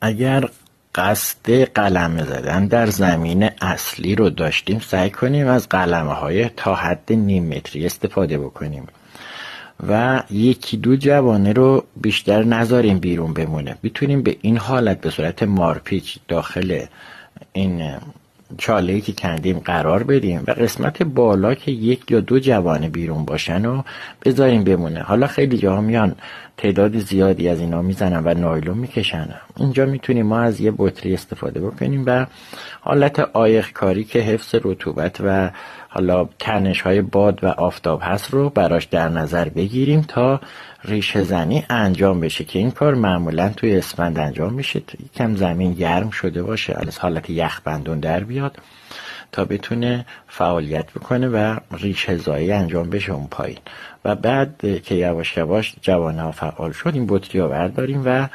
اگر قصد قلمه زدن در زمین اصلی رو داشتیم، سعی کنیم از قلمه های تا حد نیم متری استفاده بکنیم و یکی دو جوانه رو بیشتر نذاریم بیرون بمونه. میتونیم به این حالت به صورت مارپیچ داخل این چاله‌ای که کندیم قرار بدیم و قسمت بالا که یک یا دو جوانه بیرون باشن و بذاریم بمونه. حالا خیلی جاها میان تعداد زیادی از اینا میزنن و نایلون میکشن. اینجا میتونیم ما از یه بطری استفاده بکنیم و حالت عایق کاری که حفظ رطوبت و حالا تنش های باد و آفتاب هست رو براش در نظر بگیریم تا ریشه زنی انجام بشه، که این کار معمولا توی اسفند انجام میشه. یکم زمین گرم شده باشه، از حالت یخبندون در بیاد تا بتونه فعالیت بکنه و ریشه زایی انجام بشه اون پایین. و بعد که یواش یواش جوانه ها فعال شد، این بطری رو برداریم و